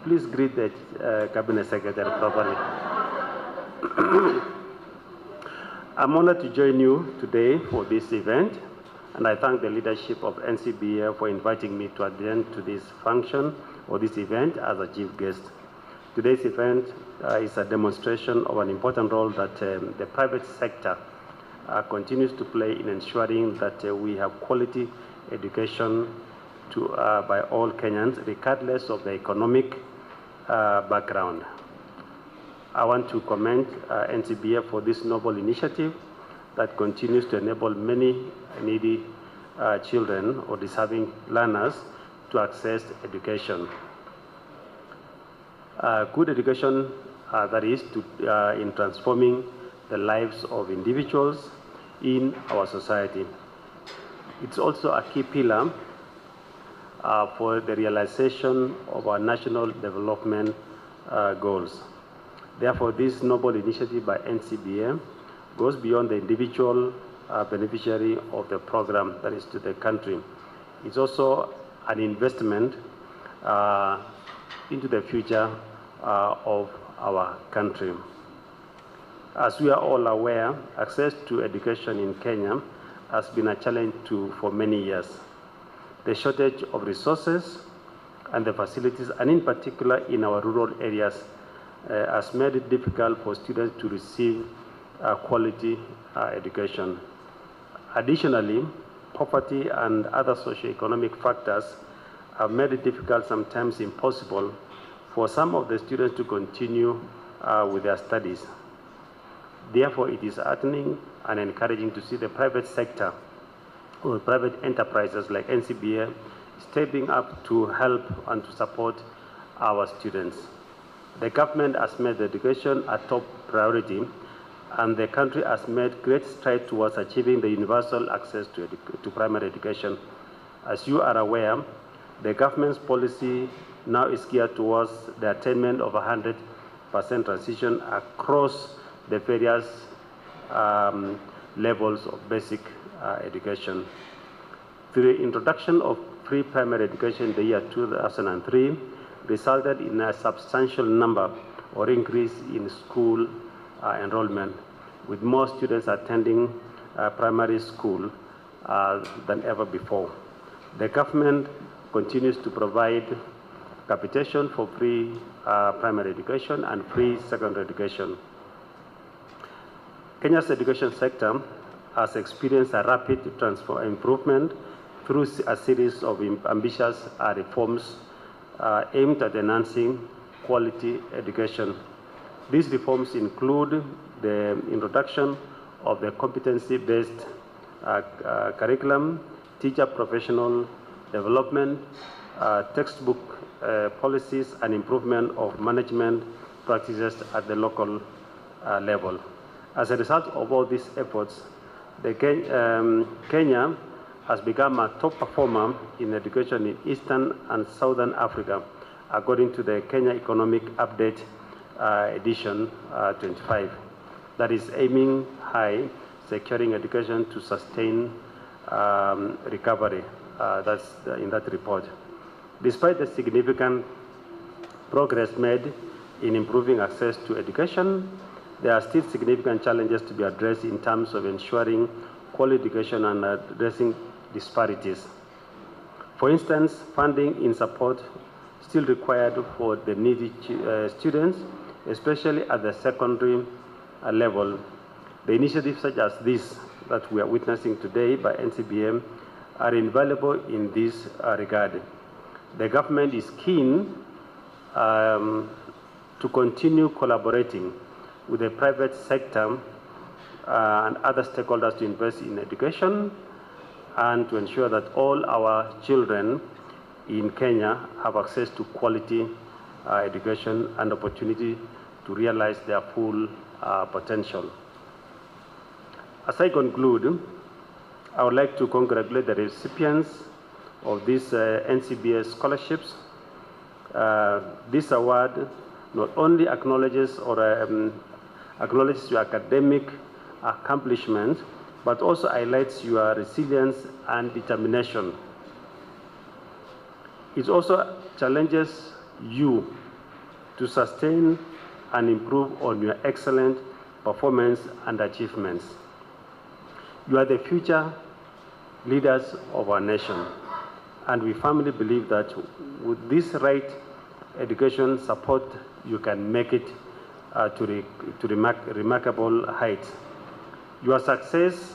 Please greet the Cabinet Secretary properly. I'm honored to join you today for this event, and I thank the leadership of Ncba for inviting me to attend to this function or this event as a chief guest. Today's event is a demonstration of an important role that the private sector continues to play in ensuring that we have quality education by all Kenyans, regardless of the economic background. I want to commend Ncba for this noble initiative that continues to enable many needy children or deserving learners to access education. Good education, that is, in transforming the lives of individuals in our society. It's also a key pillar for the realization of our national development goals. Therefore, this noble initiative by Ncba goes beyond the individual beneficiary of the program, that is to the country. It's also an investment into the future of our country. As we are all aware, access to education in Kenya has been a challenge for many years. The shortage of resources and the facilities, and in particular in our rural areas, has made it difficult for students to receive quality education. Additionally, poverty and other socioeconomic factors have made it difficult, sometimes impossible, for some of the students to continue with their studies. Therefore, it is heartening and encouraging to see the private sector or private enterprises like Ncba stepping up to help and to support our students. The government has made education a top priority, and the country has made great strides towards achieving the universal access to primary education. As you are aware, The government's policy now is geared towards the attainment of 100% transition across the various levels of basic education. Through the introduction of free primary education in the year 2003, resulted in a substantial number or increase in school enrollment, with more students attending primary school than ever before. The government continues to provide capitation for free primary education and free secondary education. Kenya's education sector has experienced a rapid improvement through a series of ambitious reforms aimed at enhancing quality education. These reforms include the introduction of the competency-based curriculum, teacher professional development, textbook policies, and improvement of management practices at the local level. As a result of all these efforts, Kenya has become a top performer in education in Eastern and Southern Africa, according to the Kenya Economic Update edition 25, that is aiming high, securing education to sustain recovery. That's in that report. Despite the significant progress made in improving access to education, there are still significant challenges to be addressed in terms of ensuring quality education and addressing disparities. For instance, funding in support still required for the needy students, especially at the secondary level. The initiatives such as this that we are witnessing today by Ncba are invaluable in this regard. The government is keen to continue collaborating with the private sector and other stakeholders to invest in education and to ensure that all our children in Kenya have access to quality education and opportunity to realize their full potential. As I conclude, I would like to congratulate the recipients of these Ncba scholarships. This award not only acknowledges acknowledges your academic accomplishments, but also highlights your resilience and determination. It also challenges you to sustain and improve on your excellent performance and achievements. You are the future leaders of our nation, and we firmly believe that with this right education support, you can make it to remarkable heights. Your success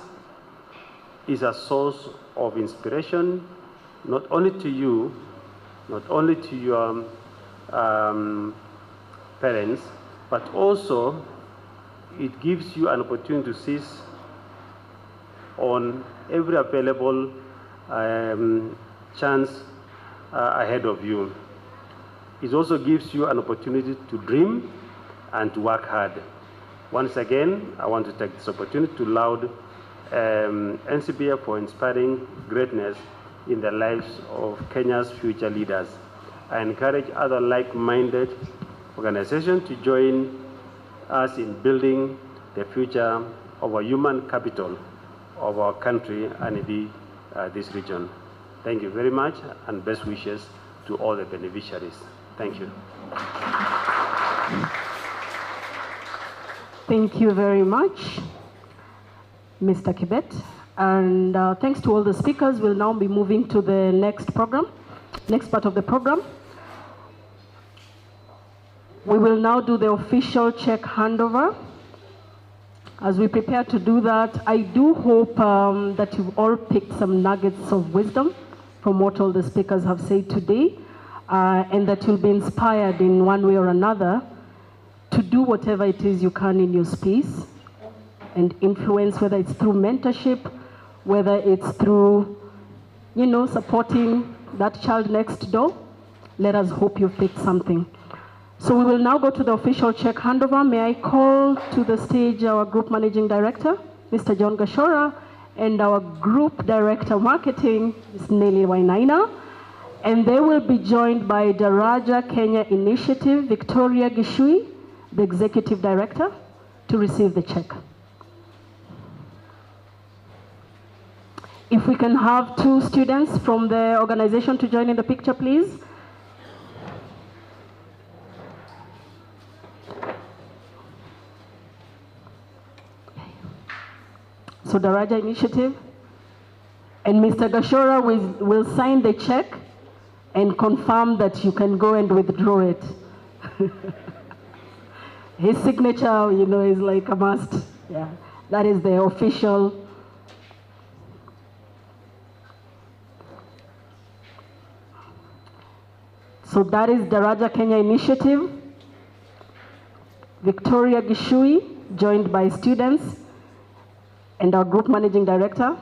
is a source of inspiration, not only to you, not only to your parents, but also it gives you an opportunity to seize on every available chance ahead of you. It also gives you an opportunity to dream and to work hard. Once again, I want to take this opportunity to laud Ncba for inspiring greatness in the lives of Kenya's future leaders. I encourage other like-minded organizations to join us in building the future of our human capital of our country and indeed this region. Thank you very much, and best wishes to all the beneficiaries. Thank you. Thank you very much, Mr. Kibet. And thanks to all the speakers. We'll now be moving to the next part of the program. We will now do the official check handover. As we prepare to do that, I do hope that you've all picked some nuggets of wisdom from what all the speakers have said today, and that you'll be inspired in one way or another to do whatever it is you can in your space and influence, whether it's through mentorship, whether it's through, supporting that child next door. Let us hope you've picked something. So we will now go to the official check handover. May I call to the stage our Group Managing Director, Mr. John Gashora, and our Group Director Marketing, Ms. Nelly Wainaina. And they will be joined by Daraja Kenya Initiative, Victoria Gishui, the Executive Director, to receive the check. If we can have 2 students from the organization to join in the picture, please. So Daraja Initiative, and Mr. Gashora will sign the check and confirm that you can go and withdraw it. His signature, you know, is like a must. Yeah, that is the official. So that is Daraja Kenya Initiative, Victoria Gishui, joined by students, and our group managing director,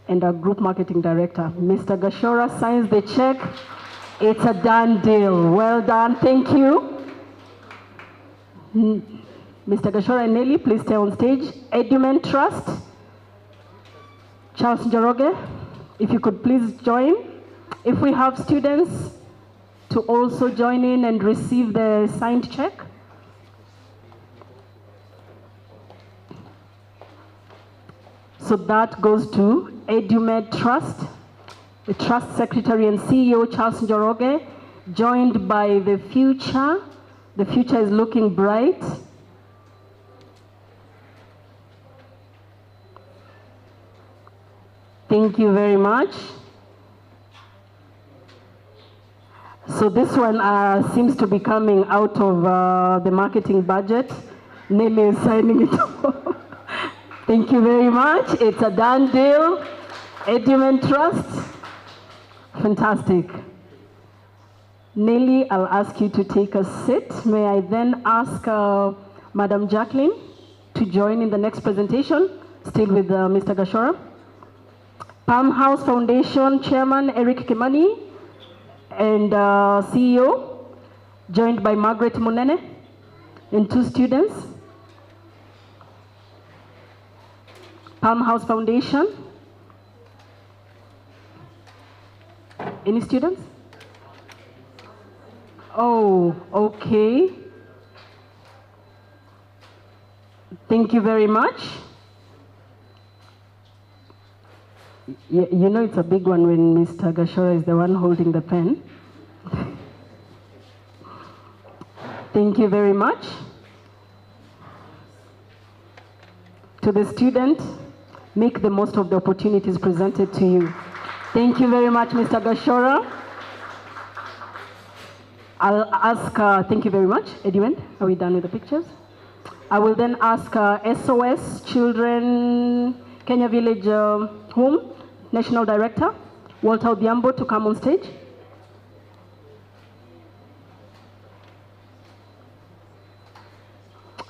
and our group marketing director. Mr. Gashora signs the check. It's a done deal. Well done, thank you. Mr. Gashora and Nelly, please stay on stage. Edument Trust, Charles Njoroge, if you could please join. If we have students to also join in and receive the signed check. So that goes to Edumed Trust, the Trust Secretary and CEO, Charles Njoroge, joined by the future. The future is looking bright. Thank you very much. So this one seems to be coming out of the marketing budget. Nelly is signing it off. Thank you very much. It's a done deal. Edument Trust. Fantastic. Nelly, I'll ask you to take a seat. May I then ask Madam Jacqueline to join in the next presentation, still with Mr. Gashora. Palm House Foundation Chairman Eric Kimani and CEO, joined by Margaret Munene and 2 students. Palm House Foundation. Any students? Oh, okay. Thank you very much. You know it's a big one when Mr. Gashora is the one holding the pen. Thank you very much. To the student, make the most of the opportunities presented to you. Thank you very much, Mr. Gashora. I'll ask, thank you very much. Edwin, are we done with the pictures? I will then ask SOS Children Kenya Village Home National Director, Walter Odhiambo, to come on stage.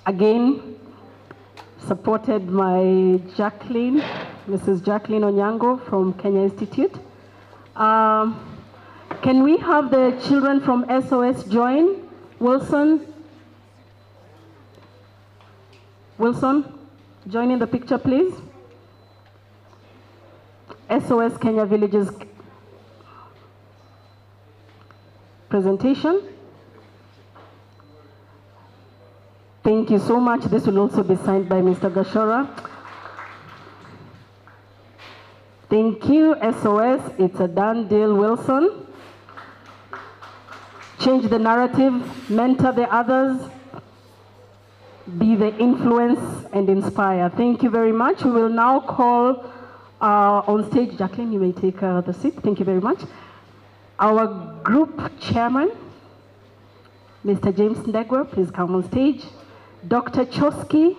Again, supported by Jacqueline, Mrs. Jacqueline Onyango from Kenya Institute. Can we have the children from SOS join? Wilson, join in the picture, please. SOS Kenya Villages presentation. Thank you so much. This will also be signed by Mr. Gashora. Thank you, SOS. It's a done deal, Wilson. Change the narrative, mentor the others, be the influence and inspire. Thank you very much. We will now call on stage, Jacqueline, you may take the seat. Thank you very much. Our group chairman, Mr. James Ndegwa, please come on stage. Dr. Chosky,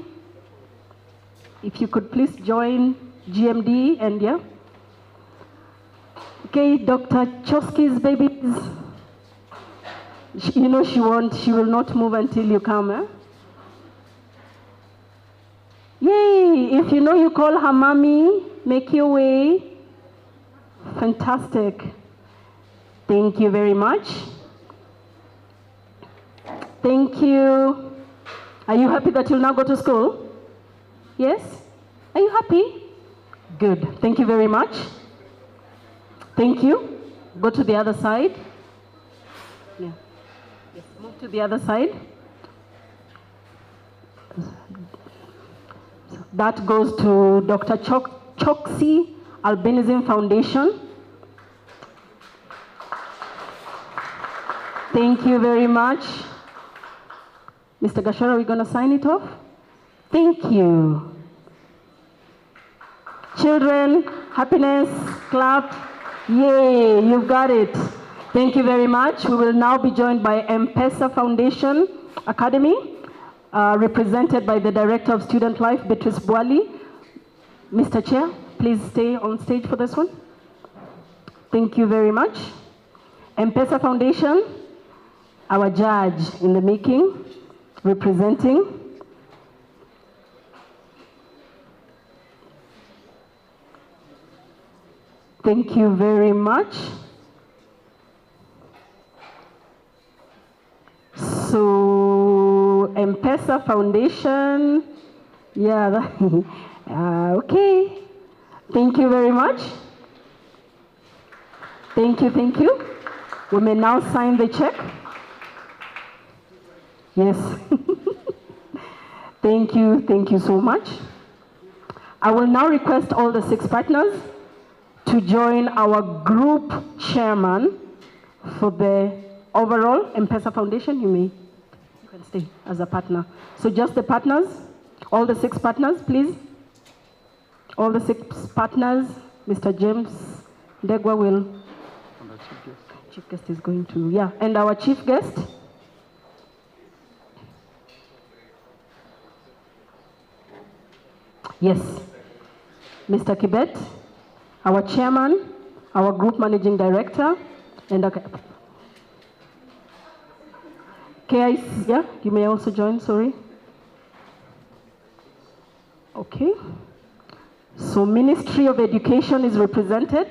if you could please join GMD and yeah. Okay, Dr. Chosky's babies. You know she will not move until you come, eh? Yay, if you know you call her mommy, make your way. Fantastic. Thank you very much. Thank you. Are you happy that you'll now go to school? Yes? Are you happy? Good. Thank you very much. Thank you. Go to the other side. Yeah. Yes, move to the other side. That goes to Dr. Choksi Albinism Foundation. Thank you very much. Mr. Gashora, are we going to sign it off? Thank you. Children, happiness, clap. Yay, you've got it. Thank you very much. We will now be joined by M-Pesa Foundation Academy, represented by the Director of Student Life, Beatrice Bwali. Mr. Chair, please stay on stage for this one. Thank you very much. M-Pesa Foundation, our judge in the making, representing. Thank you very much. So, M-Pesa Foundation, yeah, okay. Thank you very much. Thank you, thank you. We may now sign the check. Yes. Thank you so much. I will now request all the 6 partners to join our group chairman for the overall M-Pesa Foundation. You can stay as a partner. So just the partners, all the 6 partners, please. All the 6 partners, Mr. James Ndegwa will, chief guest is going to, yeah, and our chief guest. Yes, Mr. Kibet, our chairman, our group managing director, and KIC, yeah, you may also join, sorry. Okay. So Ministry of Education is represented.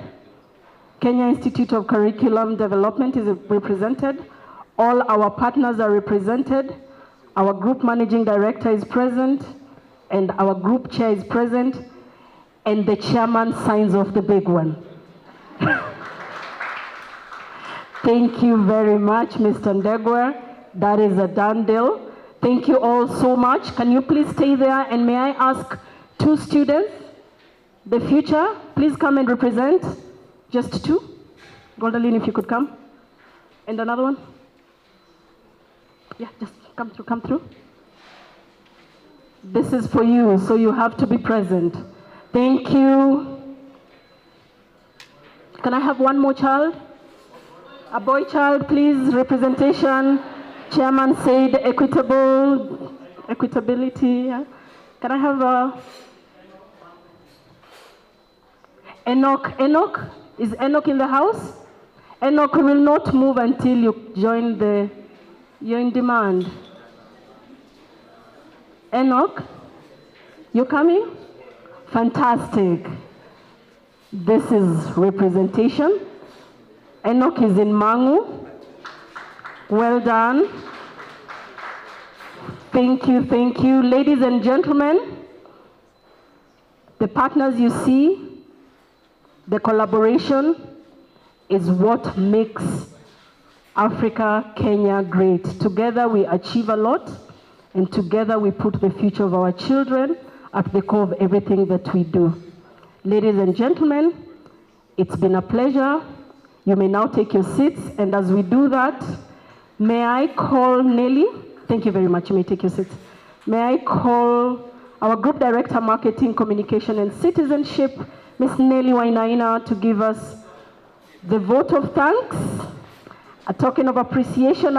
Kenya Institute of Curriculum Development is represented. All our partners are represented. Our group managing director is present, and our group chair is present, and the chairman signs off the big one. Thank you very much, Mr. Ndegwa. That is a done deal. Thank you all so much. Can you please stay there? And may I ask 2 students, the future, please come and represent. Just 2. Goldaline, if you could come. And another one. Yeah, just come through. This is for you, so you have to be present. Thank you. Can I have one more child? A boy child, please, representation. Chairman said equitability. Yeah. Can I have Enoch? Enoch? Is Enoch in the house? Enoch will not move until you join you're in demand. Enoch, you coming? Fantastic. This is representation. Enoch is in Mangu. Well done. Thank you, thank you. Ladies and gentlemen, the partners you see, the collaboration is what makes Africa, Kenya great. Together we achieve a lot, and together we put the future of our children at the core of everything that we do. Ladies and gentlemen, it's been a pleasure. You may now take your seats, and as we do that, may I call Nelly? Thank you very much. You may take your seats. May I call our Group Director, Marketing, Communication, and Citizenship, Ms. Nelly Wainaina, to give us the vote of thanks, a token of appreciation